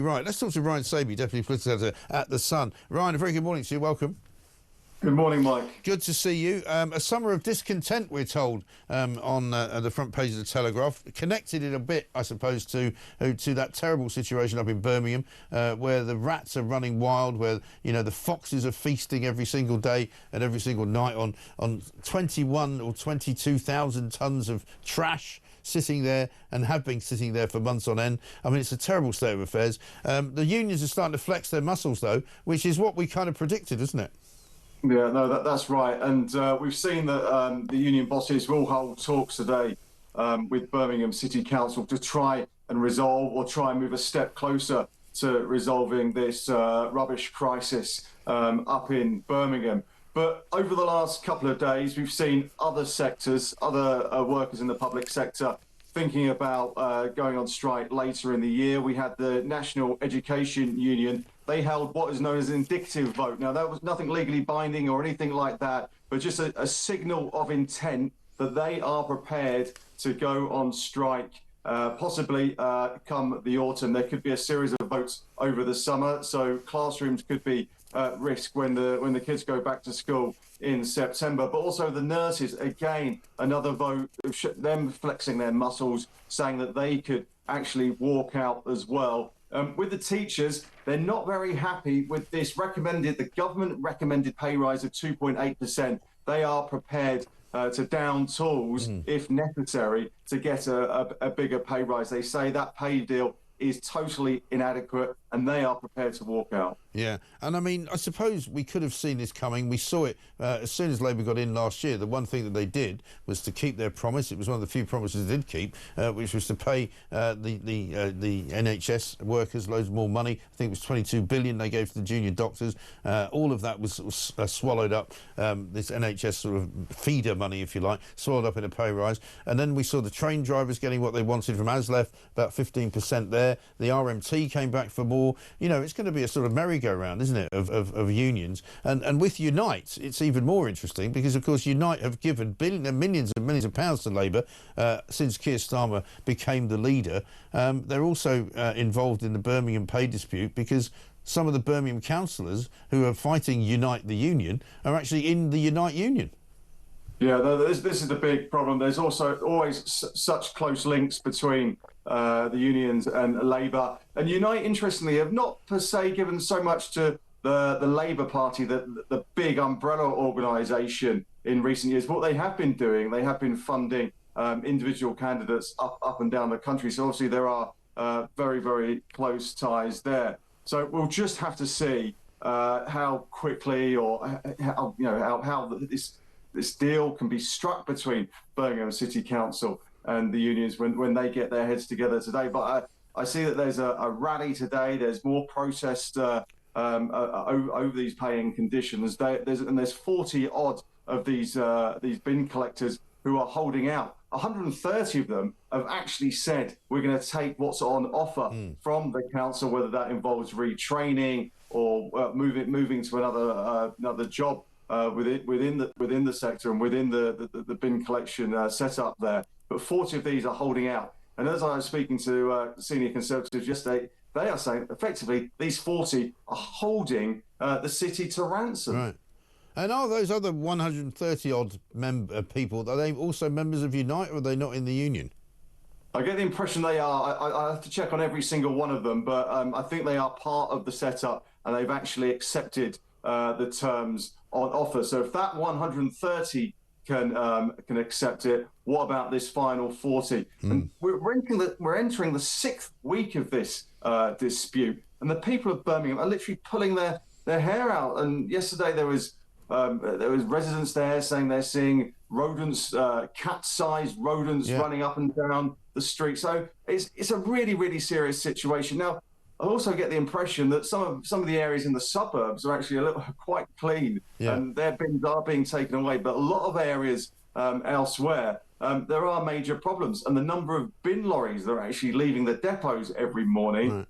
right. Let's talk to Ryan Sabey, Deputy Political Editor at The Sun. Ryan, a very good morning to you. Welcome. Good morning, Mike. Good to see you. A summer of discontent, we're told, on the front page of the Telegraph. Connected in a bit, I suppose, to that terrible situation up in Birmingham, where the rats are running wild, where, you know, the foxes are feasting every single day and every single night on 21 or 22,000 tonnes of trash sitting there, and have been sitting there for months on end. I mean, it's a terrible state of affairs. The unions are starting to flex their muscles, though, which is what we kind of predicted, isn't it? Yeah, no, that's right. And we've seen that the union bosses will hold talks today with Birmingham City Council to try and resolve, or try and move a step closer to resolving this rubbish crisis up in Birmingham. But over the last couple of days, we've seen other sectors, other workers in the public sector thinking about going on strike later in the year. We had the National Education Union. They held what is known as an indicative vote. Now, that was nothing legally binding or anything like that, but just a signal of intent that they are prepared to go on strike, possibly come the autumn. There could be a series of votes over the summer, so classrooms could be at risk when the kids go back to school in September. But also the nurses, again, another vote, them flexing their muscles, saying that they could actually walk out as well. With the teachers, they're not very happy with this the government recommended pay rise of 2.8%. They are prepared to down tools if necessary to get a bigger pay rise. They say that pay deal is totally inadequate, and they are prepared to walk out. Yeah, and I mean, I suppose we could have seen this coming. We saw it as soon as Labour got in last year. The one thing that they did was to keep their promise. It was one of the few promises they did keep, which was to pay the NHS workers loads more money. I think it was 22 billion they gave to the junior doctors. All of that was swallowed up, this NHS sort of feeder money, if you like, swallowed up in a pay rise. And then we saw the train drivers getting what they wanted from ASLEF, about 15% there. The RMT came back for more. You know, it's going to be a sort of merry-go-round, isn't it, of unions. And with Unite, it's even more interesting because, of course, Unite have given millions and millions of pounds to Labour since Keir Starmer became the leader. They're also involved in the Birmingham pay dispute because some of the Birmingham councillors who are fighting Unite the union are actually in the Unite union. Yeah, this is the big problem. There's also always such close links between the unions and Labour. And Unite, interestingly, have not per se given so much to the Labour Party, the big umbrella organisation in recent years. What they have been doing, they have been funding individual candidates up and down the country. So obviously there are very, very close ties there. So we'll just have to see how quickly, or how this deal can be struck between Birmingham City Council and the unions when they get their heads together today. But I see that there's a rally today. There's more protest over these paying conditions. There's 40 odd of these bin collectors who are holding out. 130 of them have actually said we're going to take what's on offer from the council, whether that involves retraining or moving to another job within the sector and within the bin collection setup there. But 40 of these are holding out. And as I was speaking to senior Conservatives yesterday, they are saying effectively these 40 are holding the city to ransom. Right. And are those other 130 odd people, are they also members of Unite, or are they not in the union? I get the impression they are. I have to check on every single one of them, but I think they are part of the setup, and they've actually accepted the terms on offer. So if that 130 can accept it, what about this final 40? And we're entering the 6th week of this dispute, and the people of Birmingham are literally pulling their hair out. And yesterday there was residents there saying they're seeing rodents, cat-sized rodents running up and down the street. So it's a really, really serious situation. Now, I also get the impression that some of the areas in the suburbs are actually quite clean, and their bins are being taken away. But a lot of areas elsewhere there are major problems. And the number of bin lorries that are actually leaving the depots every morning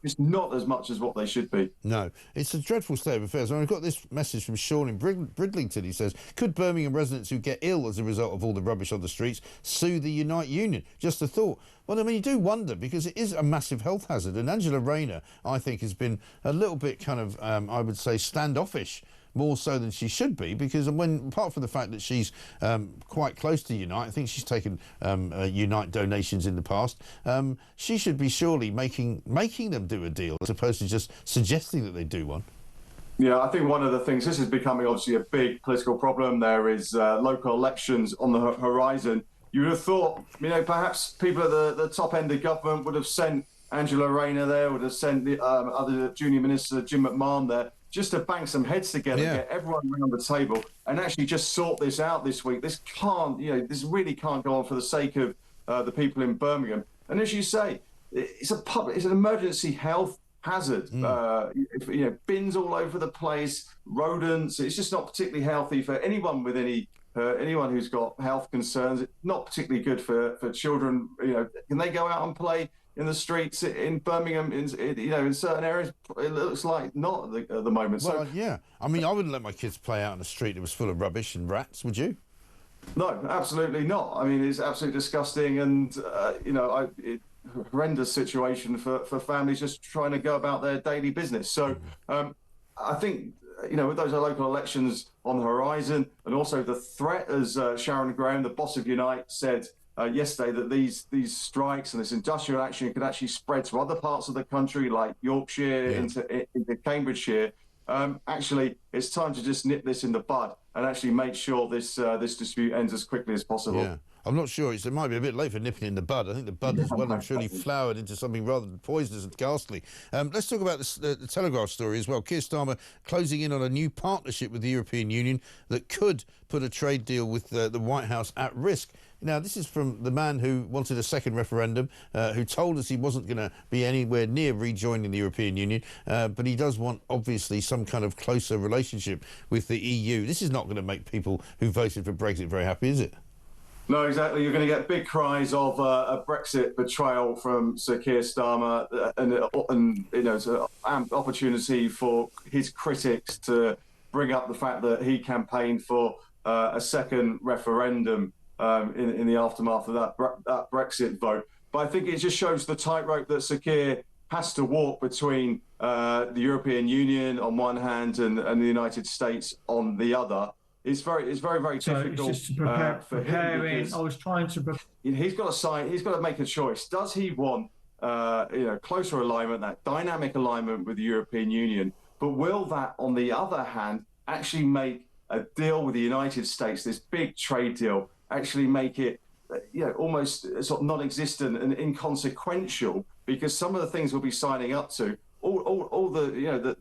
is not as much as what they should be. No, it's a dreadful state of affairs. And I've got this message from Sean in Bridlington. He says, could Birmingham residents who get ill as a result of all the rubbish on the streets sue the Unite Union? Just a thought. Well, I mean, you do wonder, because it is a massive health hazard. And Angela Rayner, I think, has been a little bit kind of, I would say, standoffish, more so than she should be, because apart from the fact that she's quite close to Unite, I think she's taken Unite donations in the past, she should be surely making them do a deal as opposed to just suggesting that they do one. Yeah, I think one of the things, this is becoming obviously a big political problem. There is local elections on the horizon. You would have thought, perhaps people at the top end of government would have sent Angela Rayner there, would have sent the other junior minister, Jim McMahon, there, just to bang some heads together, get everyone around the table and actually just sort this out this week. This can't, this really can't go on for the sake of the people in Birmingham. And as you say, it's an emergency health hazard. Bins all over the place, rodents. It's just not particularly healthy for anyone with anyone who's got health concerns. It's not particularly good for children. Can they go out and play in the streets in Birmingham, in certain areas? It looks like not at the moment. Well, yeah. I mean, I wouldn't let my kids play out in the street that was full of rubbish and rats, would you? No, absolutely not. I mean, it's absolutely disgusting, and horrendous situation for families just trying to go about their daily business. So I think, with those local elections on the horizon, and also the threat, as Sharon Graham, the boss of Unite, said yesterday, that these strikes and this industrial action could actually spread to other parts of the country, like Yorkshire, into Cambridgeshire. Actually, it's time to just nip this in the bud and actually make sure this dispute ends as quickly as possible. Yeah. I'm not sure. It might be a bit late for nipping it in the bud. I think the bud has well and truly flowered into something rather poisonous and ghastly. Let's talk about the Telegraph story as well. Keir Starmer closing in on a new partnership with the European Union that could put a trade deal with the White House at risk. Now, this is from the man who wanted a second referendum, who told us he wasn't going to be anywhere near rejoining the European Union, but he does want, obviously, some kind of closer relationship with the EU. This is not going to make people who voted for Brexit very happy, is it? No, exactly. You're going to get big cries of a Brexit betrayal from Sir Keir Starmer, and it's an opportunity for his critics to bring up the fact that he campaigned for a second referendum in the aftermath of that Brexit vote. But I think it just shows the tightrope that Sir Keir has to walk between the European Union on one hand and the United States on the other. It's very difficult. It's just preparing. I was trying to. He's got to sign. He's got to make a choice. Does he want closer alignment, that dynamic alignment with the European Union? But will that, on the other hand, actually make a deal with the United States, this big trade deal, actually make it almost sort of non-existent and inconsequential? Because some of the things we'll be signing up to, all the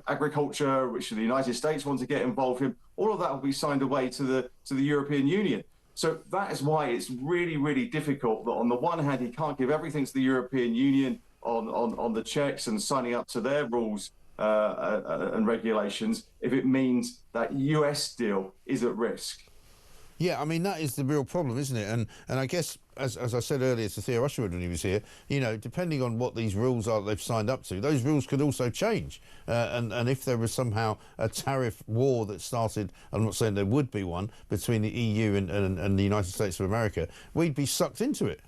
agriculture, which the United States want to get involved in, all of that will be signed away to the European Union. So that is why it's really, really difficult that on the one hand he can't give everything to the European Union on the checks and signing up to their rules and regulations, if it means that US deal is at risk. Yeah, I mean, that is the real problem, isn't it? And I guess, as I said earlier to Theo Usherwood when he was here, depending on what these rules are that they've signed up to, those rules could also change. And if there was somehow a tariff war that started, I'm not saying there would be one, between the EU and the United States of America, we'd be sucked into it.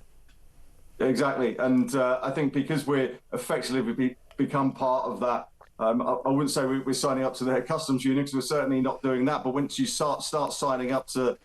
Exactly. And I think because we're effectively become part of that, I wouldn't say we're signing up to their customs union, because we're certainly not doing that. But once you start signing up to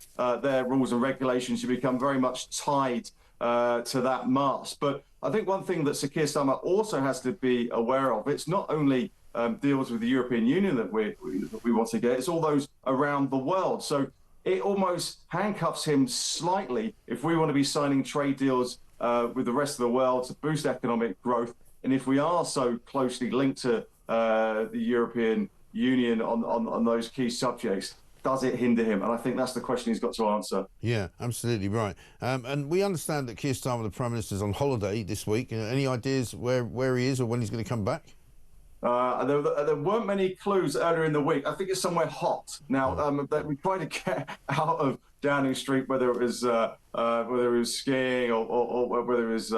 their rules and regulations, you become very much tied to that mast. But I think one thing that Sir Keir Starmer also has to be aware of, it's not only deals with the European Union that we want to get, it's all those around the world. So it almost handcuffs him slightly if we want to be signing trade deals with the rest of the world to boost economic growth. And if we are so closely linked to the European Union on those key subjects, does it hinder him? And I think that's the question he's got to answer. Yeah, absolutely right. And we understand that Keir Starmer, the Prime Minister, is on holiday this week. Any ideas where he is or when he's going to come back? There weren't many clues earlier in the week. I think it's somewhere hot. Now, we try to get out of Downing Street, whether it was skiing or whether it was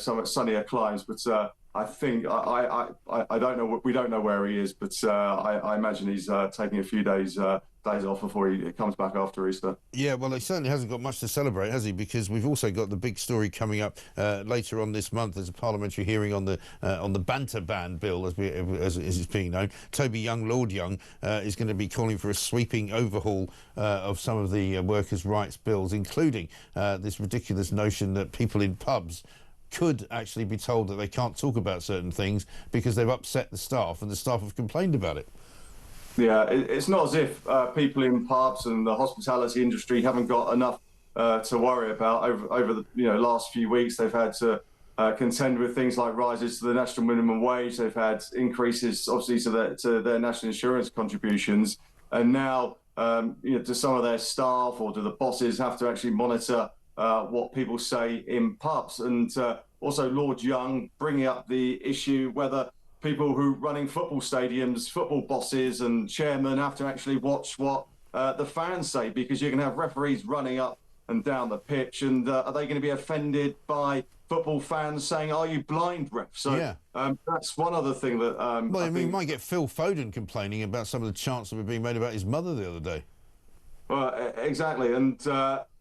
some sunnier climes. But I think I don't know. We don't know where he is, but I imagine he's taking a few days off before he comes back after Easter. Yeah, well, he certainly hasn't got much to celebrate, has he? Because we've also got the big story coming up later on this month. There's a parliamentary hearing on the banter ban bill, as it's being known. Toby Young, Lord Young, is going to be calling for a sweeping overhaul of some of the workers' rights bills, including this ridiculous notion that people in pubs could actually be told that they can't talk about certain things because they've upset the staff and the staff have complained about it. Yeah, it's not as if people in pubs and the hospitality industry haven't got enough to worry about over the last few weeks. They've had to contend with things like rises to the national minimum wage. They've had increases, obviously, to their national insurance contributions, and now do some of their staff or do the bosses have to actually monitor what people say in pubs? And also Lord Young bringing up the issue whether people who running football stadiums, football bosses and chairmen have to actually watch what the fans say, because you can have referees running up and down the pitch, and are they going to be offended by football fans saying, "Are you blind, ref?" So yeah. That's one other thing that well, I mean, we might get Phil Foden complaining about some of the chants that were being made about his mother the other day. Well, exactly, and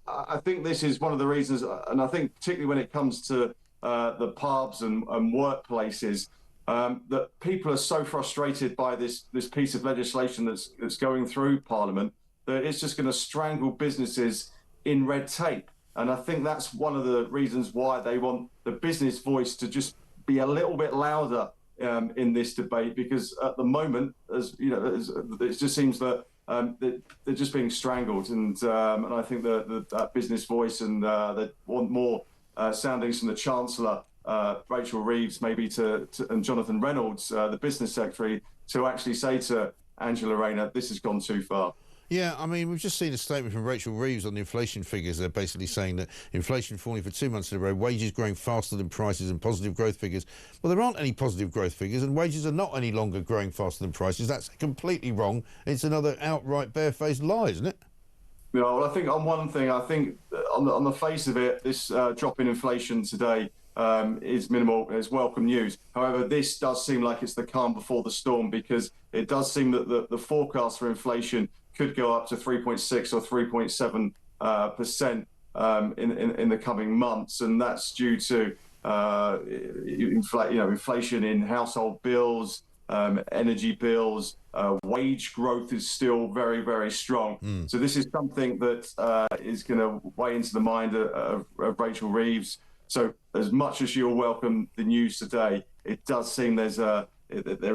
I think this is one of the reasons, and I think particularly when it comes to the pubs and workplaces, that people are so frustrated by this piece of legislation that's going through Parliament that it's just going to strangle businesses in red tape. And I think that's one of the reasons why they want the business voice to just be a little bit louder in this debate, because at the moment, as you know, it just seems that they're just being strangled, and I think that business voice and they want more soundings from the Chancellor, Rachel Reeves, maybe and Jonathan Reynolds, the business secretary, to actually say to Angela Rayner, this has gone too far. Yeah, I mean, we've just seen a statement from Rachel Reeves on the inflation figures. They're basically saying that inflation falling for 2 months in a row, wages growing faster than prices, and positive growth figures. Well, there aren't any positive growth figures, and wages are not any longer growing faster than prices. That's completely wrong. It's another outright barefaced lie, isn't it? Yeah, well, I think on one thing, on the face of it, this drop in inflation today is minimal. It's welcome news. However, this does seem like it's the calm before the storm, because it does seem that the forecast for inflation could go up to 3.6 or 3.7% in the coming months, and that's due to inflation in household bills, energy bills. Wage growth is still very, very strong. So this is something that is going to weigh into the mind of Rachel Reeves. So as much as you'll welcome the news today, it does seem there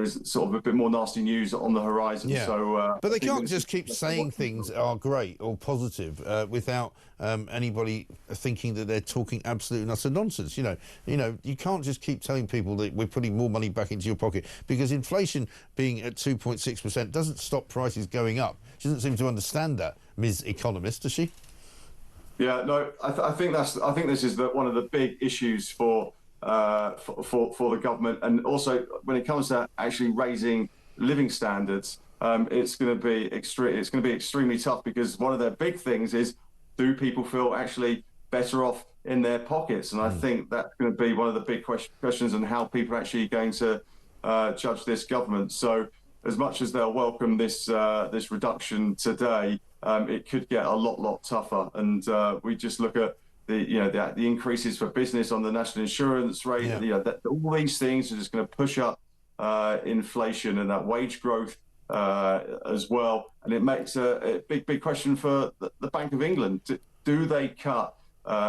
is sort of a bit more nasty news on the horizon. Yeah. So, but they can't just keep saying things are great or positive without anybody thinking that they're talking absolute and utter nonsense. You know, you can't just keep telling people that we're putting more money back into your pocket, because inflation being at 2.6% doesn't stop prices going up. She doesn't seem to understand that, Ms. Economist, does she? Yeah, no, I think this is one of the big issues for the government, and also when it comes to actually raising living standards, it's going to be extremely tough, because one of their big things is, do people feel actually better off in their pockets? And I think that's going to be one of the big questions, and how people are actually going to judge this government. So as much as they'll welcome this reduction today, it could get a lot tougher. And we just look at the increases for business on the national insurance rate. Yeah. All these things are just going to push up inflation and that wage growth as well. And it makes a big question for the Bank of England. Do they cut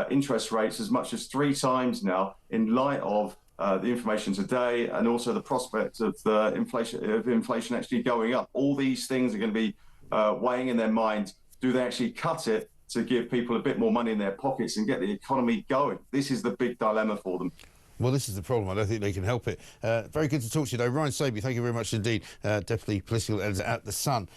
interest rates as much as 3 times now, in light of the information today, and also the prospect of inflation actually going up? All these things are going to be weighing in their mind. Do they actually cut it to give people a bit more money in their pockets and get the economy going? This is the big dilemma for them. Well, this is the problem. I don't think they can help it. Very good to talk to you, though. Ryan Sabey, thank you very much indeed. Deputy Political Editor at The Sun.